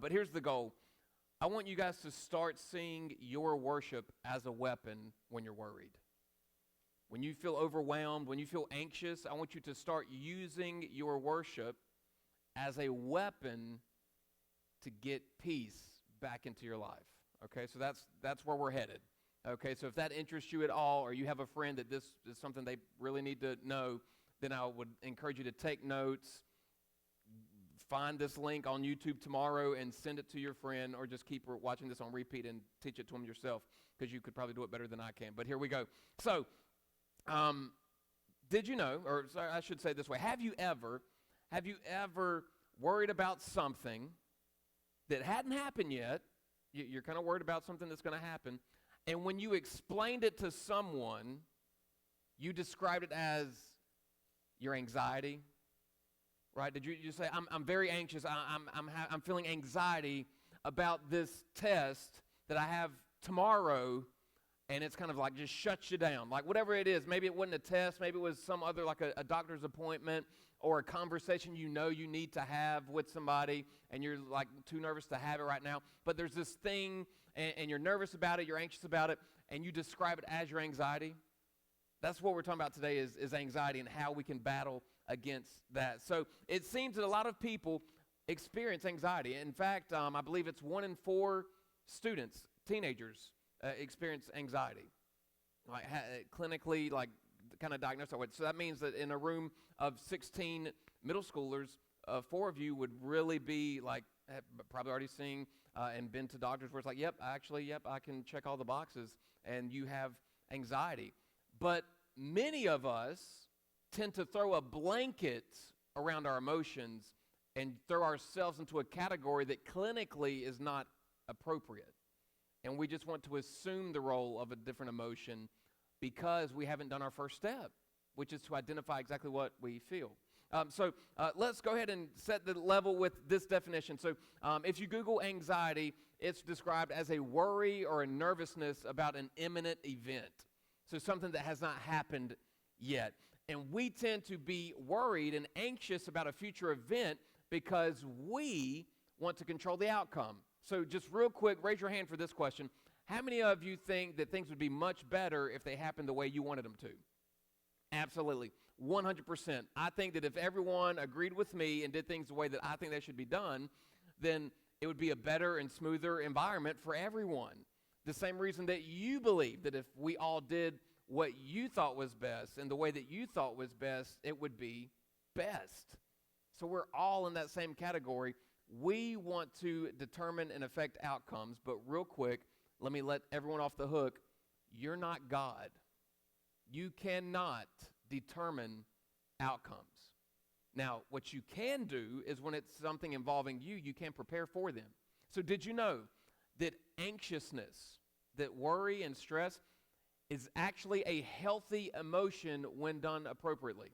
But here's the goal. I want you guys to start seeing your worship as a weapon when you're worried. When you feel overwhelmed, when you feel anxious, I want you to start using your worship as a weapon to get peace back into your life. Okay, so that's where we're headed. Okay, so if that interests you at all, or you have a friend that this is something they really need to know, then I would encourage you to take notes, find this link on YouTube tomorrow and send it to your friend, or just keep watching this on repeat and teach it to them yourself, because you could probably do it better than I can. But here we go. So, did you know, or sorry, I should say it this way, have you ever worried about something that hadn't happened yet? You're kind of worried about something that's going to happen, and when you explained it to someone, you described it as your anxiety, right? Did you say, I'm very anxious, I'm feeling anxiety about this test that I have tomorrow, and it's kind of like just shuts you down. Like whatever it is, maybe it wasn't a test, maybe it was some other, like a doctor's appointment or a conversation you know you need to have with somebody, and you're like too nervous to have it right now. But there's this thing, and you're nervous about it, you're anxious about it, and you describe it as your anxiety. That's what we're talking about today is anxiety and how we can battle against that. So it seems that a lot of people experience anxiety. In fact, I believe it's 1 in 4 students, teenagers, experience anxiety, like clinically, like kind of diagnosed that way. So that means that in a room of 16 middle schoolers, 4 of you would really be like, have probably already seen and been to doctors where it's like, yep, I can check all the boxes, and you have anxiety. But many of us tend to throw a blanket around our emotions and throw ourselves into a category that clinically is not appropriate. And we just want to assume the role of a different emotion because we haven't done our first step, which is to identify exactly what we feel. So let's go ahead and set the level with this definition. So if you Google anxiety, it's described as a worry or a nervousness about an imminent event. So something that has not happened yet. And we tend to be worried and anxious about a future event because we want to control the outcome. So just real quick, raise your hand for this question. How many of you think that things would be much better if they happened the way you wanted them to? Absolutely. 100%. I think that if everyone agreed with me and did things the way that I think they should be done, then it would be a better and smoother environment for everyone. The same reason that you believe that if we all did what you thought was best and the way that you thought was best, it would be best. So we're all in that same category. We want to determine and affect outcomes, but real quick, let me let everyone off the hook. You're not God. You cannot determine outcomes. Now, what you can do is when it's something involving you, you can prepare for them. So did you know that anxiousness, that worry and stress is actually a healthy emotion when done appropriately?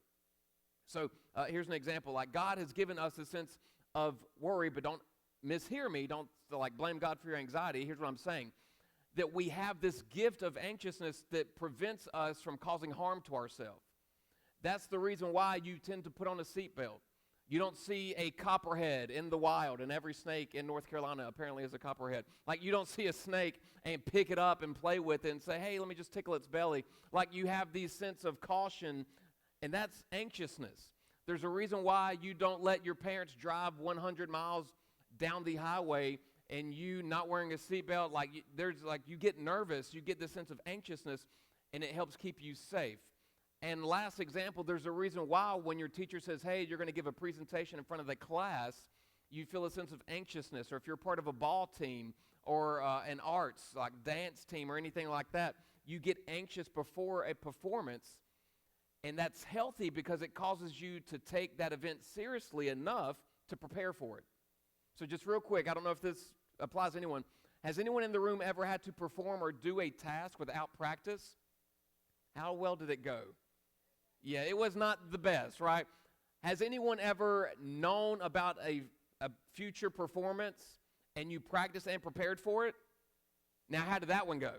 So here's an example. Like God has given us a sense of worry, but don't mishear me. Don't blame God for your anxiety. Here's what I'm saying. That we have this gift of anxiousness that prevents us from causing harm to ourselves. That's the reason why you tend to put on a seatbelt. You don't see a copperhead in the wild, and every snake in North Carolina apparently is a copperhead. Like you don't see a snake and pick it up and play with it and say, hey, let me just tickle its belly. Like you have this sense of caution, and that's anxiousness. There's a reason why you don't let your parents drive 100 miles down the highway and you not wearing a seatbelt. You get nervous, you get this sense of anxiousness, and it helps keep you safe. And last example, there's a reason why when your teacher says, hey, you're going to give a presentation in front of the class, you feel a sense of anxiousness. Or if you're part of a ball team or an arts, like dance team or anything like that, you get anxious before a performance. And that's healthy because it causes you to take that event seriously enough to prepare for it. So just real quick, I don't know if this applies to anyone. Has anyone in the room ever had to perform or do a task without practice? How well did it go? Yeah, it was not the best, right? Has anyone ever known about a future performance and you practiced and prepared for it? Now, how did that one go?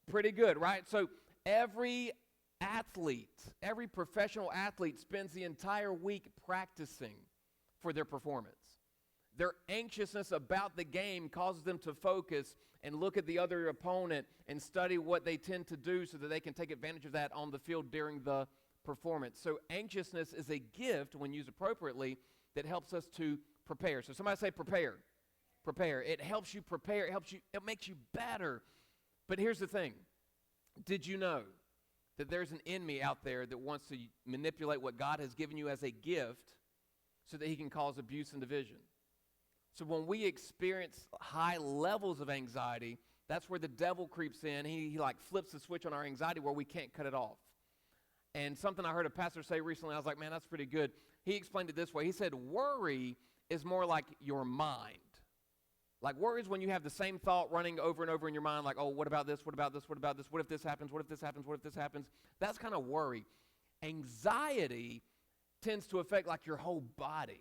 Pretty good, right? So every professional athlete spends the entire week practicing for their performance. Their anxiousness about the game causes them to focus and look at the other opponent and study what they tend to do so that they can take advantage of that on the field during the performance. So anxiousness is a gift when used appropriately that helps us to prepare. So somebody say prepare. Prepare. It helps you prepare. It makes you better. But here's the thing. Did you know that there's an enemy out there that wants to manipulate what God has given you as a gift so that he can cause abuse and division? So when we experience high levels of anxiety, that's where the devil creeps in. He like flips the switch on our anxiety where we can't cut it off. And something I heard a pastor say recently, I was like, man, that's pretty good. He explained it this way. He said, worry is more like your mind. Like worry is when you have the same thought running over and over in your mind, like, oh, what about this? What about this? What about this? What if this happens? What if this happens? What if this happens? That's kind of worry. Anxiety tends to affect like your whole body.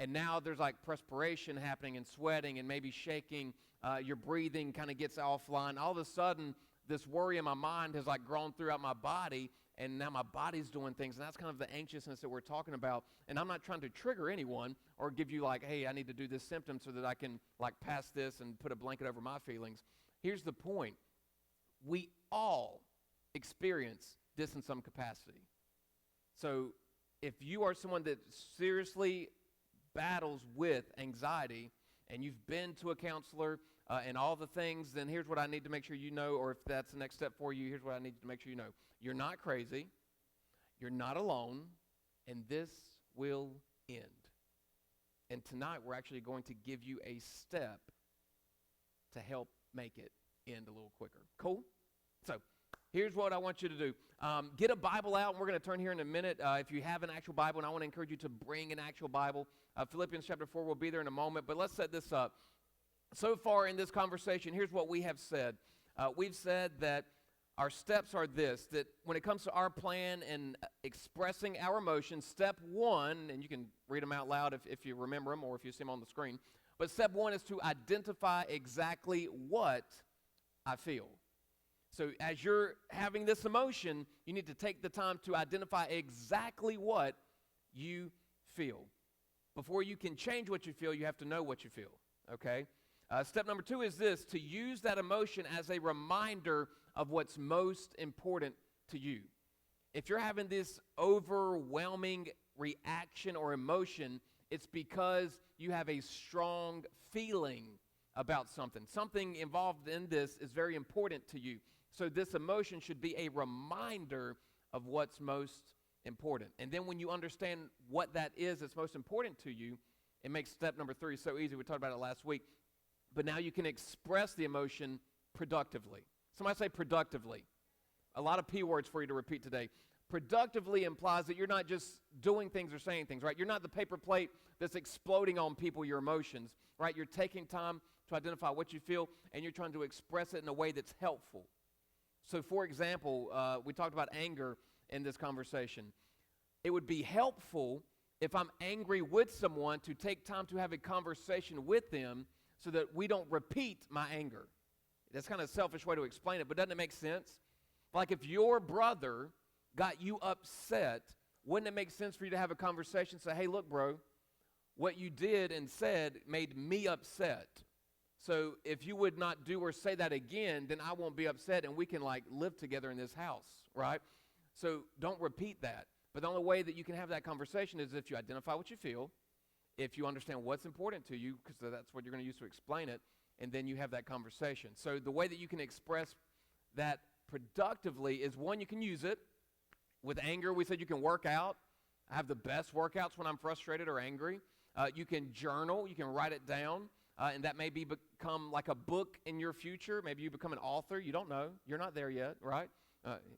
And now there's like perspiration happening and sweating and maybe shaking. Your breathing kind of gets offline. All of a sudden, this worry in my mind has like grown throughout my body, and now my body's doing things. And that's kind of the anxiousness that we're talking about. And I'm not trying to trigger anyone or give you like, hey, I need to do this symptom so that I can like pass this and put a blanket over my feelings. Here's the point. We all experience this in some capacity. So if you are someone that seriously battles with anxiety and you've been to a counselor and all the things, then here's what I need to make sure you know, or if that's the next step for you, here's what I need to make sure you know. You're not crazy, you're not alone, and this will end. And tonight we're actually going to give you a step to help make it end a little quicker. Cool? So here's what I want you to do. Get a Bible out, and we're going to turn here in a minute. If you have an actual Bible, and I want to encourage you to bring an actual Bible. Philippians chapter 4 will be there in a moment, but let's set this up. So far in this conversation, here's what we have said. We've said that our steps are this, that when it comes to our plan and expressing our emotions, step one, and you can read them out loud if you remember them or if you see them on the screen, but step one is to identify exactly what I feel. So as you're having this emotion, you need to take the time to identify exactly what you feel. Before you can change what you feel, you have to know what you feel, okay? Step number two is this, to use that emotion as a reminder of what's most important to you. If you're having this overwhelming reaction or emotion, it's because you have a strong feeling about something. Something involved in this is very important to you. So this emotion should be a reminder of what's most important. And then when you understand what that is that's most important to you, it makes step number three so easy. We talked about it last week. But now you can express the emotion productively. Somebody say productively. A lot of P words for you to repeat today. Productively implies that you're not just doing things or saying things, right? You're not the paper plate that's exploding on people, your emotions, right? You're taking time to identify what you feel, and you're trying to express it in a way that's helpful. So, for example, we talked about anger in this conversation. It would be helpful if I'm angry with someone to take time to have a conversation with them so that we don't repeat my anger. That's kind of a selfish way to explain it, but doesn't it make sense? Like if your brother got you upset, wouldn't it make sense for you to have a conversation and say, hey, look, bro, what you did and said made me upset. So if you would not do or say that again, then I won't be upset and we can like live together in this house, right? So don't repeat that. But the only way that you can have that conversation is if you identify what you feel, if you understand what's important to you, because that's what you're going to use to explain it, and then you have that conversation. So the way that you can express that productively is, one, you can use it. With anger, we said you can work out. I have the best workouts when I'm frustrated or angry. You can journal. You can write it down. And that may become like a book in your future. Maybe you become an author. You don't know. You're not there yet, right?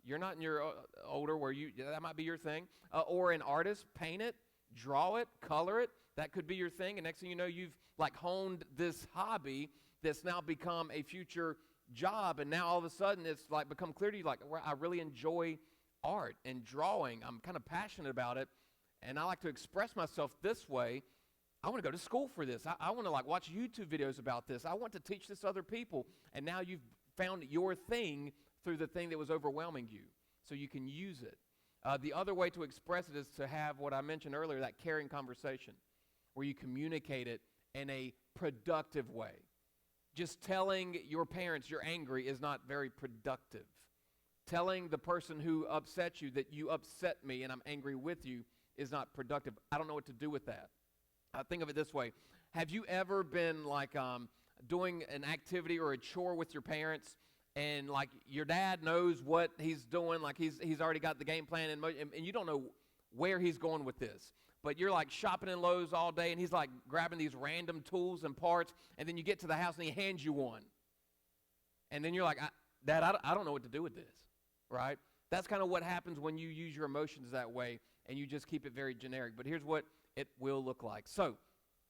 You're not in your older where that might be your thing. Or an artist, paint it, draw it, color it. That could be your thing. And next thing you know, you've like honed this hobby that's now become a future job. And now all of a sudden it's like become clear to you, like, I really enjoy art and drawing. I'm kind of passionate about it. And I like to express myself this way. I want to go to school for this. I want to like watch YouTube videos about this. I want to teach this to other people. And now you've found your thing through the thing that was overwhelming you. So you can use it. The other way to express it is to have what I mentioned earlier, that caring conversation, where you communicate it in a productive way. Just telling your parents you're angry is not very productive. Telling the person who upset you that you upset me and I'm angry with you is not productive. I don't know what to do with that. Think of it this way. Have you ever been like doing an activity or a chore with your parents, and like your dad knows what he's doing, like he's already got the game plan, and you don't know where he's going with this. But you're like shopping in Lowe's all day, and he's like grabbing these random tools and parts, and then you get to the house and he hands you one. And then you're like, Dad, I don't know what to do with this, right? That's kind of what happens when you use your emotions that way and you just keep it very generic. But here's what it will look like. So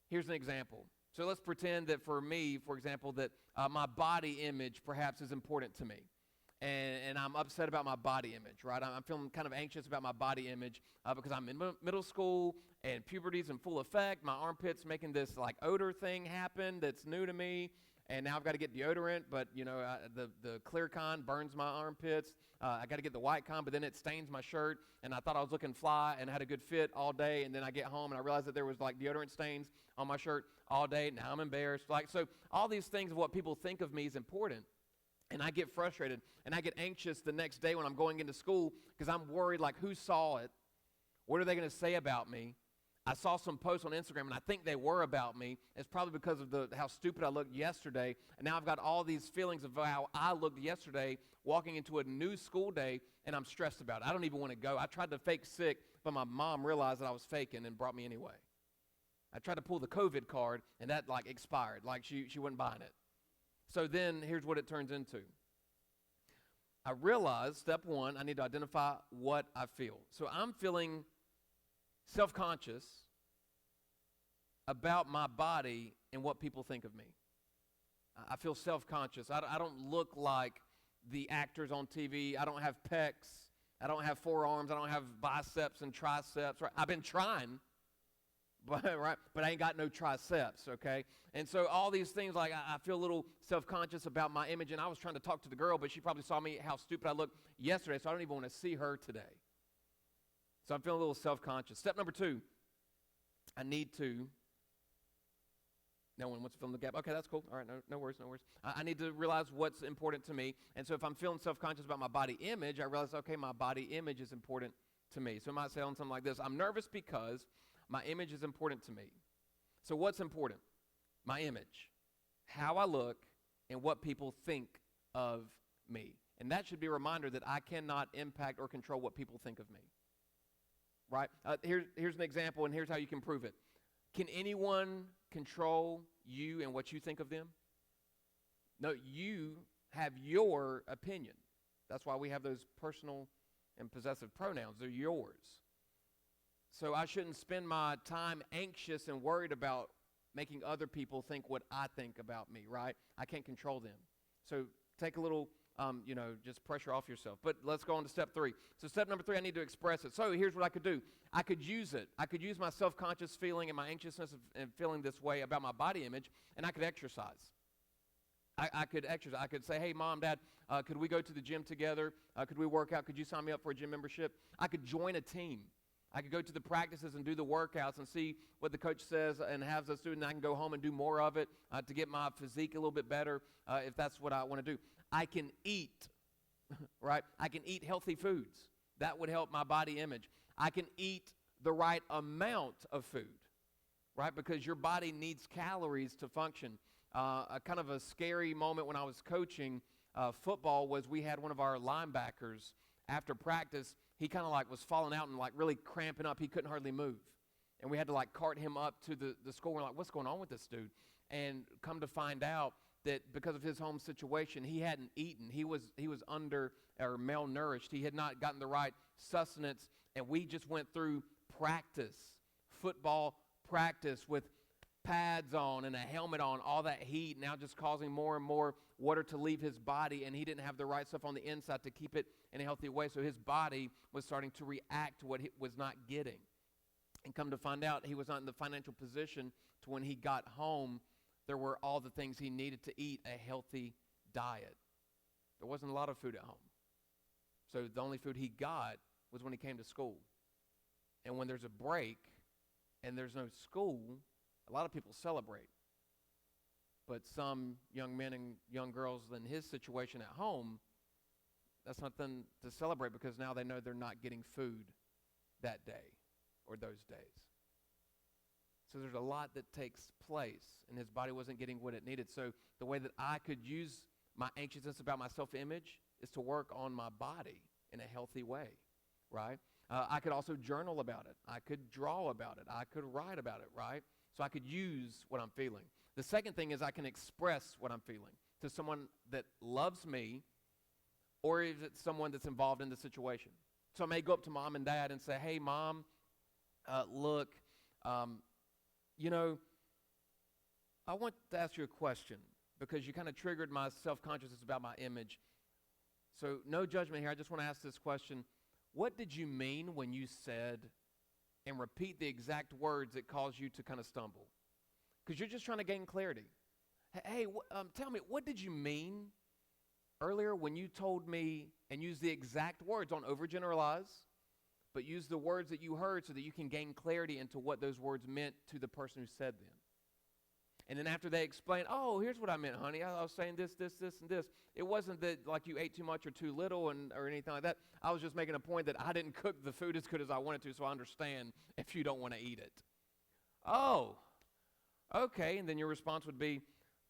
here's an example. So let's pretend that for me, for example, that my body image perhaps is important to me. And I'm upset about my body image, right? I'm feeling kind of anxious about my body image because I'm in middle school and puberty's in full effect. My armpit's making this like odor thing happen that's new to me. And now I've got to get deodorant, but the clear kind burns my armpits. I got to get the white kind, but then it stains my shirt. And I thought I was looking fly and had a good fit all day. And then I get home and I realized that there was like deodorant stains on my shirt all day. Now I'm embarrassed. So all these things of what people think of me is important. And I get frustrated and I get anxious the next day when I'm going into school because I'm worried, like, who saw it? What are they going to say about me? I saw some posts on Instagram, and I think they were about me. It's probably because of how stupid I looked yesterday. And now I've got all these feelings of how I looked yesterday walking into a new school day, and I'm stressed about it. I don't even want to go. I tried to fake sick, but my mom realized that I was faking and brought me anyway. I tried to pull the COVID card, and that, like, expired. Like, she wasn't buying it. So then here's what it turns into. I realized, step one, I need to identify what I feel. So I'm feeling self-conscious about my body and what people think of me. I feel self-conscious. I don't look like the actors on TV. I don't have pecs. I don't have forearms. I don't have biceps and triceps. Right? I've been trying, but I ain't got no triceps, okay? And so all these things, like I feel a little self-conscious about my image, and I was trying to talk to the girl, but she probably saw me, how stupid I looked yesterday, so I don't even want to see her today. So I'm feeling a little self-conscious. Step number two, no one wants to fill in the gap. Okay, that's cool. All right, no worries. I need to realize what's important to me. And so if I'm feeling self-conscious about my body image, I realize, okay, my body image is important to me. So I might say on something like this, I'm nervous because my image is important to me. So what's important? My image, how I look, and what people think of me. And that should be a reminder that I cannot impact or control what people think of me. Right? Here's an example, and here's how you can prove it. Can anyone control you and what you think of them? No, you have your opinion. That's why we have those personal and possessive pronouns. They're yours. So I shouldn't spend my time anxious and worried about making other people think what I think about me, right? I can't control them. So take a little just pressure off yourself. But let's go on to step three. So step number three, I need to express it. So here's what I could do. I could use it. I could use my self-conscious feeling and my anxiousness and feeling this way about my body image, and I could exercise. I could exercise. I could say, hey, Mom, Dad, could we go to the gym together? Could we work out? Could you sign me up for a gym membership? I could join a team. I could go to the practices and do the workouts and see what the coach says and has us do, and I can go home and do more of it to get my physique a little bit better if that's what I want to do. I can eat, right? I can eat healthy foods. That would help my body image. I can eat the right amount of food, right? Because your body needs calories to function. A kind of a scary moment when I was coaching football was we had one of our linebackers after practice. He kind of like was falling out and like really cramping up. He couldn't hardly move. And we had to like cart him up to the school. We're like, what's going on with this dude? And come to find out that because of his home situation, he hadn't eaten. He was under or malnourished. He had not gotten the right sustenance. And we just went through football practice with pads on and a helmet on, all that heat now just causing more and more water to leave his body, and he didn't have the right stuff on the inside to keep it in a healthy way. So his body was starting to react to what he was not getting. And come to find out, he was not in the financial position to when he got home, there were all the things he needed to eat a healthy diet. There wasn't a lot of food at home. So the only food he got was when he came to school. And when there's a break and there's no school, a lot of people celebrate. But some young men and young girls in his situation at home, that's nothing to celebrate because now they know they're not getting food that day or those days. So there's a lot that takes place, and his body wasn't getting what it needed. So the way that I could use my anxiousness about my self-image is to work on my body in a healthy way, right? I could also journal about it. I could draw about it. I could write about it, right? So I could use what I'm feeling. The second thing is I can express what I'm feeling to someone that loves me, or is it someone that's involved in the situation? So I may go up to mom and dad and say, hey, Mom, look, you know, I want to ask you a question because you kind of triggered my self-consciousness about my image. So no judgment here. I just want to ask this question. What did you mean when you said, and repeat the exact words that caused you to kind of stumble? Because you're just trying to gain clarity. Hey, tell me, what did you mean earlier when you told me, and use the exact words, don't overgeneralize, but use the words that you heard so that you can gain clarity into what those words meant to the person who said them. And then after they explain, oh, here's what I meant, honey. I was saying this, this, this, and this. It wasn't that like you ate too much or too little or anything like that. I was just making a point that I didn't cook the food as good as I wanted to, so I understand if you don't want to eat it. Oh, okay. And then your response would be,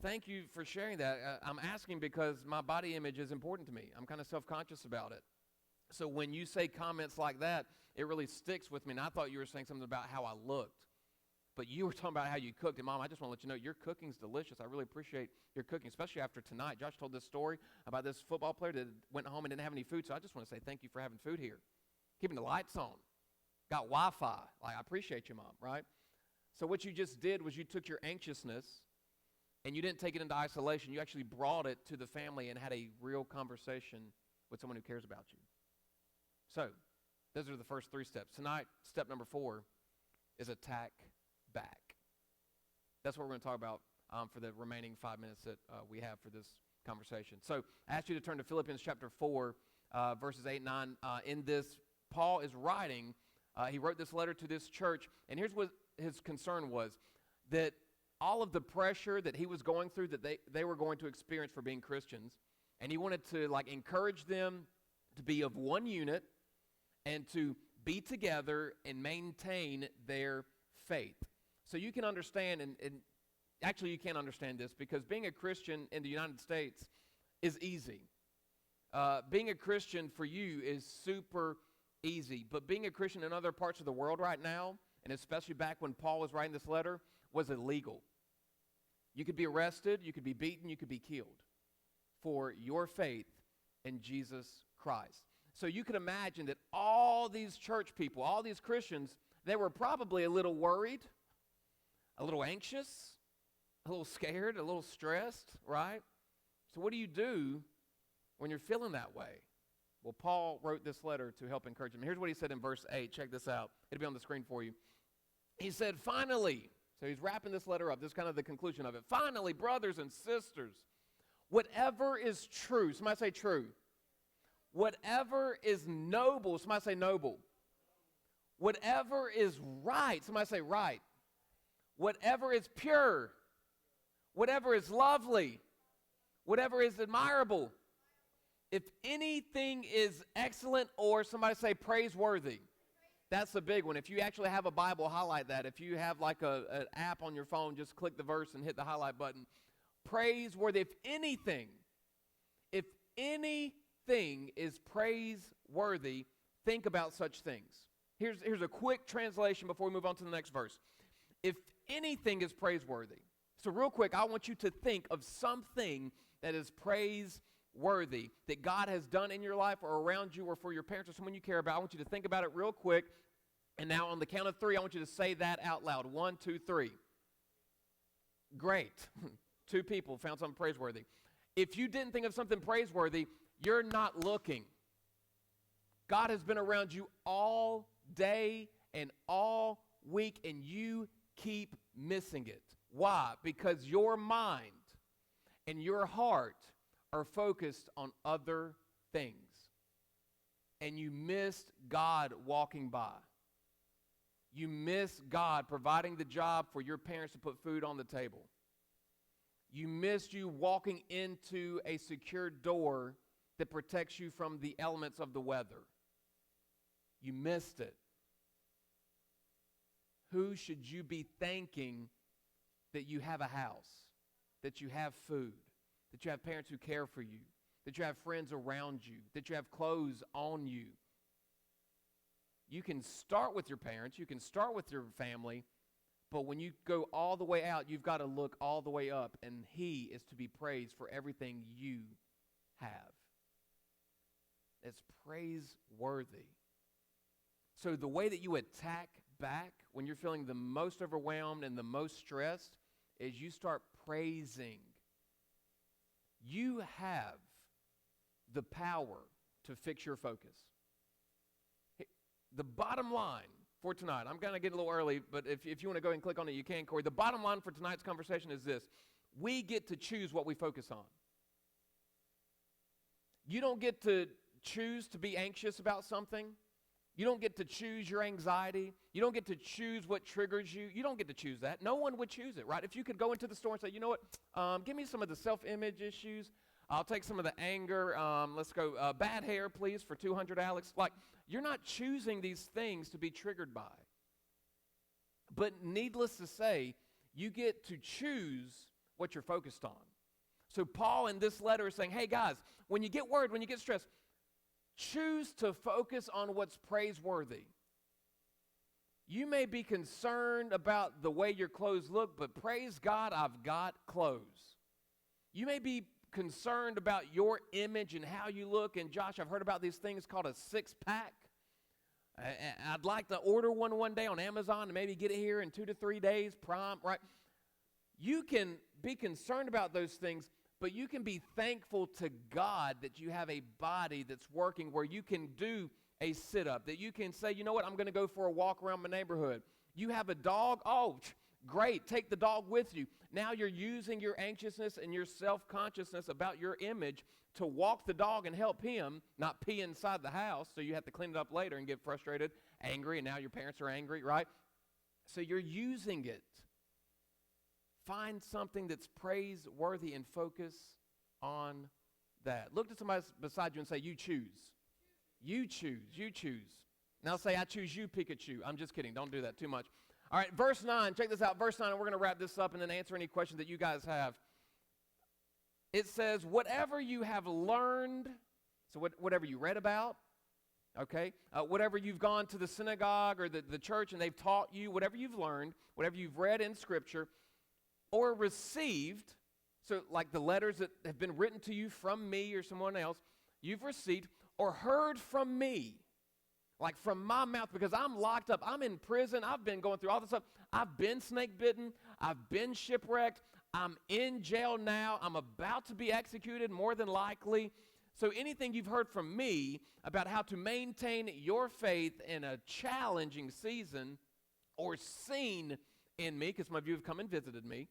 thank you for sharing that. I'm asking because my body image is important to me. I'm kind of self-conscious about it. So when you say comments like that, it really sticks with me. And I thought you were saying something about how I looked. But you were talking about how you cooked. And, Mom, I just want to let you know your cooking's delicious. I really appreciate your cooking, especially after tonight. Josh told this story about this football player that went home and didn't have any food. So I just want to say thank you for having food here. Keeping the lights on. Got Wi-Fi. Like, I appreciate you, Mom, right? So what you just did was you took your anxiousness and you didn't take it into isolation. You actually brought it to the family and had a real conversation with someone who cares about you. So those are the first 3 steps. Tonight, step number 4 is attack back. That's what we're going to talk about for the remaining 5 minutes that we have for this conversation. So I ask you to turn to Philippians chapter 4, verses 8 and 9. In this, Paul is writing, he wrote this letter to this church, and here's what his concern was, that all of the pressure that he was going through, that they were going to experience for being Christians, and he wanted to encourage them to be of one unit and to be together and maintain their faith. So you can understand, and actually you can't understand this, because being a Christian in the United States is easy. Being a Christian for you is super easy. But being a Christian in other parts of the world right now, and especially back when Paul was writing this letter, was illegal. You could be arrested, you could be beaten, you could be killed for your faith in Jesus Christ. So you can imagine that all these church people, all these Christians, they were probably a little worried, a little anxious, a little scared, a little stressed, right? So what do you do when you're feeling that way? Well, Paul wrote this letter to help encourage them. Here's what he said in verse 8. Check this out. It'll be on the screen for you. He said, finally, so he's wrapping this letter up. This is kind of the conclusion of it. Finally, brothers and sisters, whatever is true, somebody say true. Whatever is noble, somebody say noble. Whatever is right, somebody say right. Whatever is pure, whatever is lovely, whatever is admirable, if anything is excellent, or somebody say praiseworthy. That's a big one. If you actually have a Bible, highlight that. If you have like an app on your phone, just click the verse and hit the highlight button. Praiseworthy. If anything is praiseworthy, think about such things. Here's a quick translation before we move on to the next verse. If anything is praiseworthy. So real quick, I want you to think of something that is praiseworthy that God has done in your life or around you or for your parents or someone you care about. I want you to think about it real quick. And now on the count of 3, I want you to say that out loud. 1, 2, 3. Great. 2 people found something praiseworthy. If you didn't think of something praiseworthy, you're not looking. God has been around you all day and all week, and you keep missing it. Why? Because your mind and your heart are focused on other things. And you missed God walking by. You miss God providing the job for your parents to put food on the table. You missed you walking into a secure door that protects you from the elements of the weather. You missed it. Who should you be thanking that you have a house, that you have food, that you have parents who care for you, that you have friends around you, that you have clothes on you? You can start with your parents, you can start with your family, but when you go all the way out, you've got to look all the way up, and He is to be praised for everything you have. It's praiseworthy. So the way that you attack back when you're feeling the most overwhelmed and the most stressed is you start praising. You have the power to fix your focus. The bottom line for tonight, I'm going to get a little early, but if you want to go and click on it, you can, Corey. The bottom line for tonight's conversation is this. We get to choose what we focus on. You don't get to choose to be anxious about something. You don't get to choose your anxiety. You don't get to choose what triggers you. You don't get to choose that. No one would choose it, right? If you could go into the store and say, you know what, give me some of the self-image issues. I'll take some of the anger. Let's go bad hair, please, for $200, Alex. Like, you're not choosing these things to be triggered by. But needless to say, you get to choose what you're focused on. So Paul in this letter is saying, hey, guys, when you get worried, when you get stressed, choose to focus on what's praiseworthy. You may be concerned about the way your clothes look, but praise God, I've got clothes. You may be concerned about your image and how you look, and Josh, I've heard about these things called a six-pack. I'd like to order one day on Amazon and maybe get it here in 2 to 3 days, prompt, right? You can be concerned about those things, but you can be thankful to God that you have a body that's working where you can do a sit-up, that you can say, you know what, I'm going to go for a walk around my neighborhood. You have a dog? Oh, great, take the dog with you. Now you're using your anxiousness and your self-consciousness about your image to walk the dog and help him not pee inside the house, so you have to clean it up later and get frustrated, angry, and now your parents are angry, right? So you're using it. Find something that's praiseworthy and focus on that. Look to somebody beside you and say, you choose. You choose. You choose. Now say, I choose you, Pikachu. I'm just kidding. Don't do that too much. All right, verse 9. Check this out. Verse 9, and we're going to wrap this up and then answer any questions that you guys have. It says, whatever you have learned, so whatever you read about, okay, whatever you've gone to the synagogue or the church and they've taught you, whatever you've learned, whatever you've read in Scripture, or received, so like the letters that have been written to you from me or someone else, you've received, or heard from me, like from my mouth, because I'm locked up, I'm in prison, I've been going through all this stuff, I've been snake bitten, I've been shipwrecked, I'm in jail now, I'm about to be executed more than likely. So anything you've heard from me about how to maintain your faith in a challenging season, or seen in me, because some of you have come and visited me,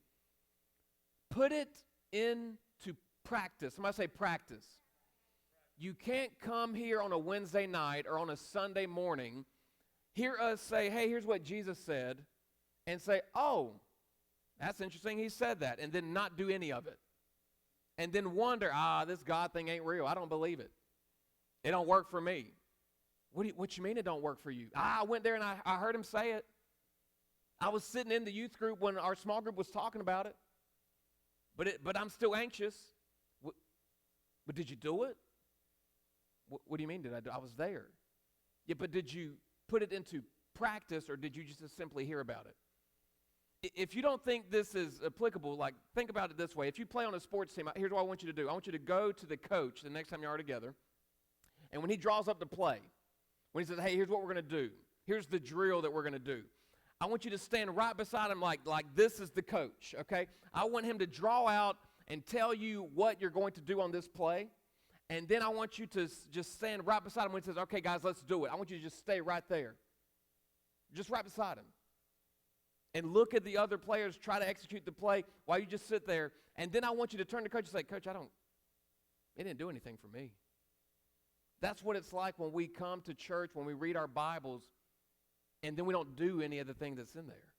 put it into practice. Somebody say practice. You can't come here on a Wednesday night or on a Sunday morning, hear us say, hey, here's what Jesus said, and say, oh, that's interesting, he said that, and then not do any of it. And then wonder, this God thing ain't real. I don't believe it. It don't work for me. What you mean it don't work for you? I went there and I heard him say it. I was sitting in the youth group when our small group was talking about it. But I'm still anxious. But did you do it? What do you mean did I do? I was there. Yeah, but did you put it into practice, or did you just simply hear about it? If you don't think this is applicable, like, think about it this way. If you play on a sports team, here's what I want you to do. I want you to go to the coach the next time you are together, and when he draws up the play, when he says, hey, here's what we're going to do, here's the drill that we're going to do, I want you to stand right beside him like this is the coach, okay? I want him to draw out and tell you what you're going to do on this play, and then I want you to just stand right beside him when he says, okay, guys, let's do it. I want you to just stay right there, just right beside him. And look at the other players try to execute the play while you just sit there. And then I want you to turn to coach and say, Coach, it didn't do anything for me. That's what it's like when we come to church, when we read our Bibles, and then we don't do any of the thing that's in there.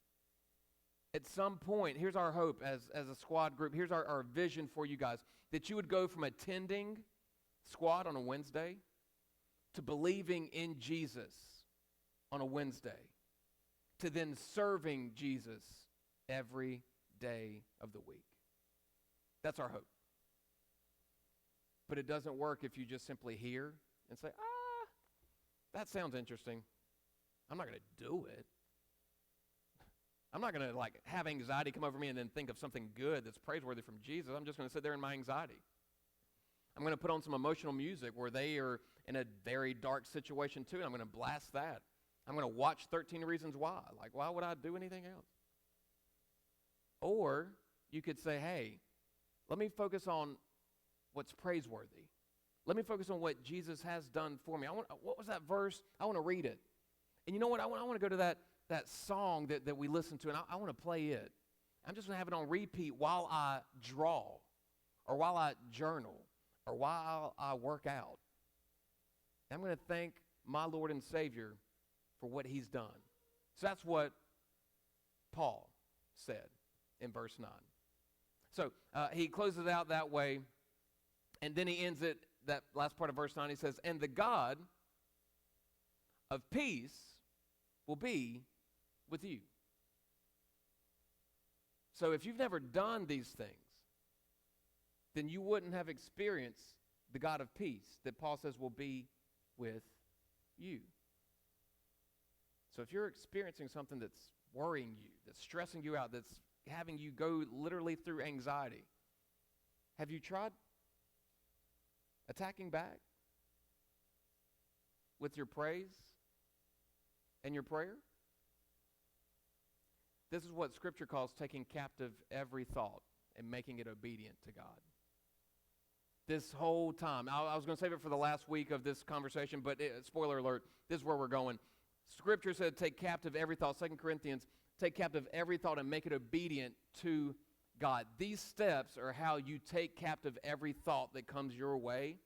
at some point, here's our hope as a squad group. Here's our vision for you guys, that you would go from attending squad on a Wednesday to believing in Jesus on a Wednesday, to then serving Jesus every day of the week. That's our hope. But it doesn't work if you just simply hear and say, that sounds interesting. I'm not going to do it. I'm not going to have anxiety come over me and then think of something good that's praiseworthy from Jesus. I'm just going to sit there in my anxiety. I'm going to put on some emotional music where they are in a very dark situation too, and I'm going to blast that. I'm going to watch 13 Reasons Why. Why would I do anything else? Or you could say, hey, let me focus on what's praiseworthy. Let me focus on what Jesus has done for me. What was that verse? I want to read it. And you know what? I want to go to that song that we listened to, and I want to play it. I'm just going to have it on repeat while I draw, or while I journal, or while I work out. I'm going to thank my Lord and Savior for what he's done. So that's what Paul said in verse 9. So he closes it out that way, and then he ends it, that last part of verse 9, he says, and the God of peace will be with you. So if you've never done these things, then you wouldn't have experienced the God of peace that Paul says will be with you. So if you're experiencing something that's worrying you, that's stressing you out, that's having you go literally through anxiety, have you tried attacking back with your praise and your prayer? This is what Scripture calls taking captive every thought and making it obedient to God. This whole time, I was going to save it for the last week of this conversation, but spoiler alert, this is where we're going. Scripture said take captive every thought, 2 Corinthians, take captive every thought and make it obedient to God. These steps are how you take captive every thought that comes your way.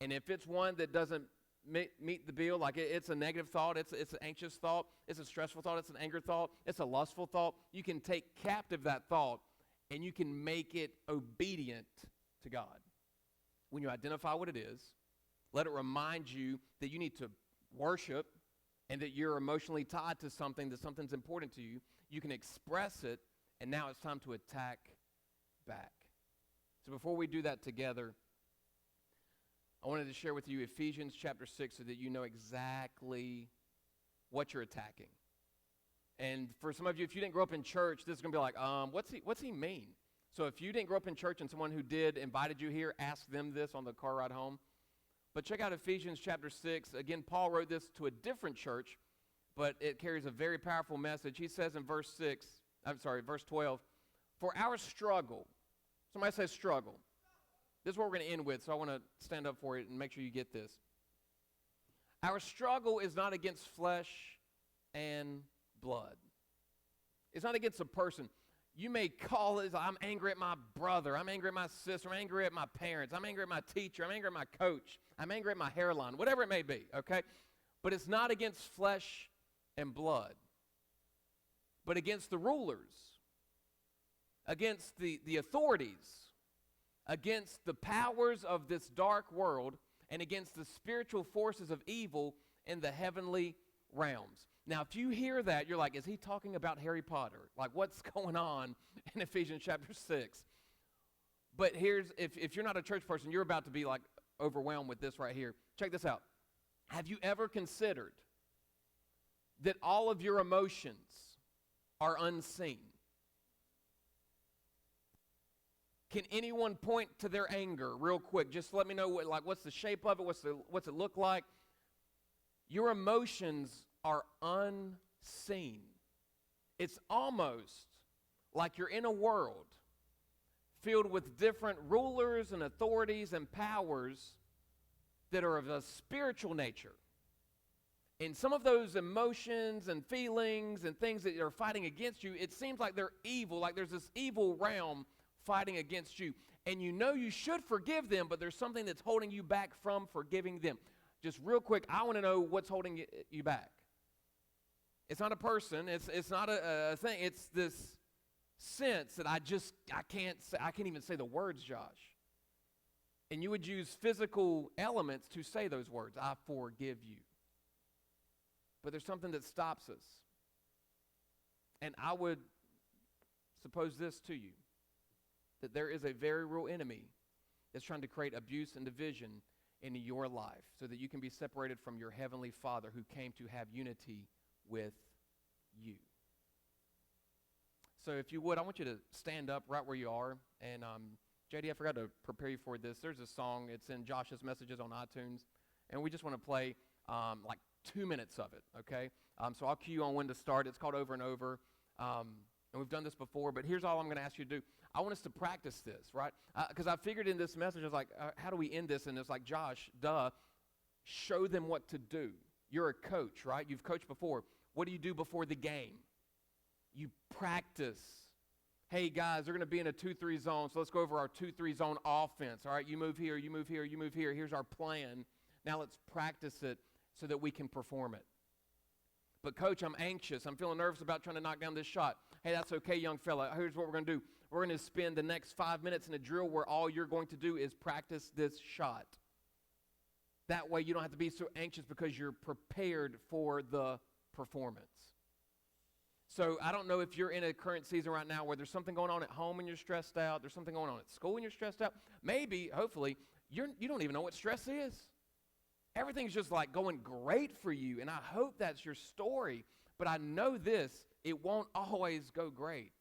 And if it's one that doesn't meet the bill, like it's a negative thought, it's an anxious thought, it's a stressful thought, it's an anger thought, it's a lustful thought, you can take captive that thought and you can make it obedient to God. When you identify what it is, let it remind you that you need to worship and that you're emotionally tied to something, that something's important to you. You can express it, and now it's time to attack back. So before we do that together, I wanted to share with you Ephesians chapter 6 so that you know exactly what you're attacking. And for some of you, if you didn't grow up in church, this is going to be like, what's he mean? So if you didn't grow up in church and someone who did invited you here, ask them this on the car ride home. But check out Ephesians chapter 6. Again, Paul wrote this to a different church, but it carries a very powerful message. He says in verse 12, for our struggle, somebody say struggle. This is what we're going to end with, so I want to stand up for it and make sure you get this. Our struggle is not against flesh and blood. It's not against a person. You may call it, I'm angry at my brother, I'm angry at my sister, I'm angry at my parents, I'm angry at my teacher, I'm angry at my coach, I'm angry at my hairline, whatever it may be, okay? But it's not against flesh and blood, but against the rulers, against the authorities, against the powers of this dark world, and against the spiritual forces of evil in the heavenly realms. Now, if you hear that, you're like, is he talking about Harry Potter? Like, what's going on in Ephesians chapter 6? But here's, if you're not a church person, you're about to be like overwhelmed with this right here. Check this out. Have you ever considered that all of your emotions are unseen? Can anyone point to their anger real quick? Just let me know what's the shape of it, what's it look like? Your emotions are unseen. It's almost like you're in a world filled with different rulers and authorities and powers that are of a spiritual nature. And some of those emotions and feelings and things that are fighting against you, it seems like they're evil, like there's this evil realm fighting against you. And you know you should forgive them, but there's something that's holding you back from forgiving them. Just real quick, I want to know what's holding you back. It's not a person. It's not a thing. It's this sense that I can't even say the words, Josh. And you would use physical elements to say those words, I forgive you. But there's something that stops us. And I would suppose this to you, that there is a very real enemy that's trying to create abuse and division in your life so that you can be separated from your heavenly Father who came to have unity with you. So if you would, I want you to stand up right where you are. And JD, I forgot to prepare you for this. There's a song. It's in Josh's messages on iTunes. And we just want to play like 2 minutes of it, okay? So I'll cue you on when to start. It's called Over and Over. And we've done this before, but here's all I'm going to ask you to do. I want us to practice this, right? Because I figured in this message, I was like, how do we end this? And it's like, Josh, show them what to do. You're a coach, right? You've coached before. What do you do before the game? You practice. Hey, guys, they're going to be in a 2-3 zone, so let's go over our 2-3 zone offense. All right, you move here, you move here, you move here. Here's our plan. Now let's practice it so that we can perform it. But, Coach, I'm anxious. I'm feeling nervous about trying to knock down this shot. Hey, that's okay, young fella. Here's what we're going to do. We're going to spend the next 5 minutes in a drill where all you're going to do is practice this shot. That way you don't have to be so anxious because you're prepared for the performance. So I don't know if you're in a current season right now where there's something going on at home and you're stressed out. There's something going on at school and you're stressed out. Maybe, hopefully, you don't even know what stress is. Everything's just like going great for you, and I hope that's your story. But I know this, it won't always go great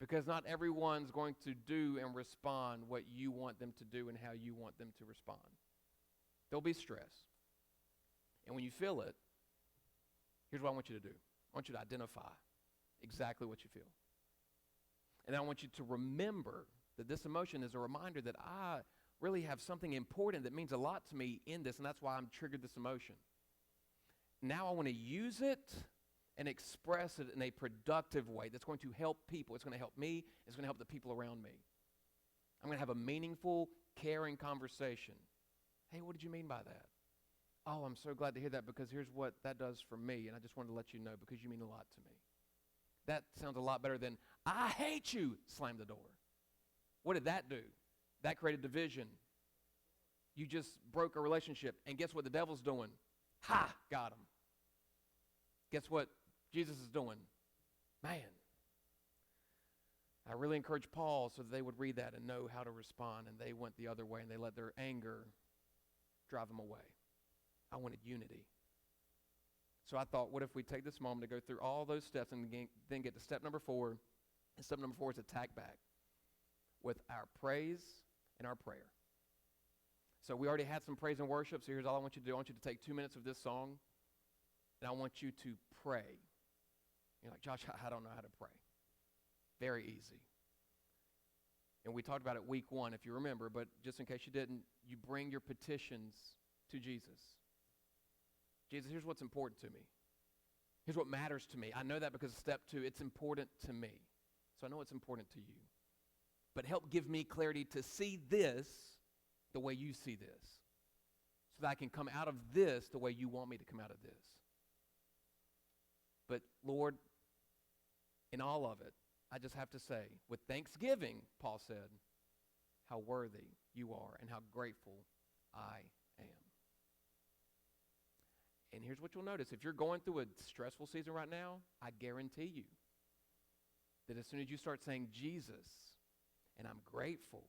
because not everyone's going to do and respond what you want them to do and how you want them to respond. There'll be stress. And when you feel it, here's what I want you to do. I want you to identify exactly what you feel. And I want you to remember that this emotion is a reminder that I really have something important that means a lot to me in this, and that's why I'm triggered this emotion. Now I want to use it and express it in a productive way that's going to help people. It's going to help me. It's going to help the people around me. I'm going to have a meaningful, caring conversation. Hey, what did you mean by that? Oh, I'm so glad to hear that because here's what that does for me, and I just wanted to let you know because you mean a lot to me. That sounds a lot better than, I hate you, slam the door. What did that do? That created division. You just broke a relationship. And guess what the devil's doing? Ha! Got him. Guess what Jesus is doing? Man. I really encouraged Paul so that they would read that and know how to respond. And they went the other way and they let their anger drive them away. I wanted unity. So I thought, what if we take this moment to go through all those steps and then get to step number 4. And step number 4 is attack back with our praise and our prayer. So we already had some praise and worship, so here's all I want you to do. I want you to take 2 minutes of this song, and I want you to pray. You're like, Josh, I don't know how to pray. Very easy. And we talked about it week 1, if you remember, but just in case you didn't, you bring your petitions to Jesus. Jesus, here's what's important to me. Here's what matters to me. I know that because step 2, it's important to me. So I know it's important to you. But help give me clarity to see this the way you see this, so that I can come out of this the way you want me to come out of this. But Lord, in all of it, I just have to say, with thanksgiving, Paul said, how worthy you are and how grateful I am. And here's what you'll notice. If you're going through a stressful season right now, I guarantee you that as soon as you start saying Jesus, and I'm grateful,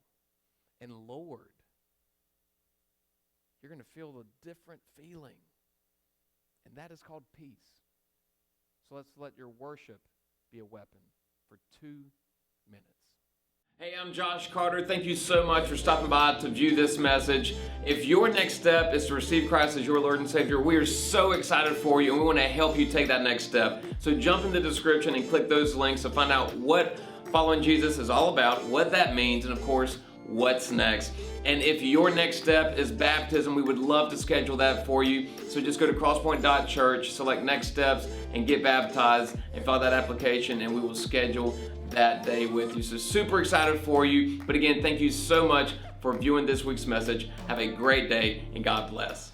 and Lord, you're going to feel a different feeling. And that is called peace. So let's let your worship be a weapon for 2 minutes. Hey, I'm Josh Carter. Thank you so much for stopping by to view this message. If your next step is to receive Christ as your Lord and Savior, we are so excited for you, and we want to help you take that next step. So jump in the description and click those links to find out what following Jesus is all about, what that means, and of course, what's next. And if your next step is baptism, we would love to schedule that for you. So just go to CrossPointe.church, select next steps, and get baptized, and fill out that application, and we will schedule that day with you. So super excited for you. But again, thank you so much for viewing this week's message. Have a great day, and God bless.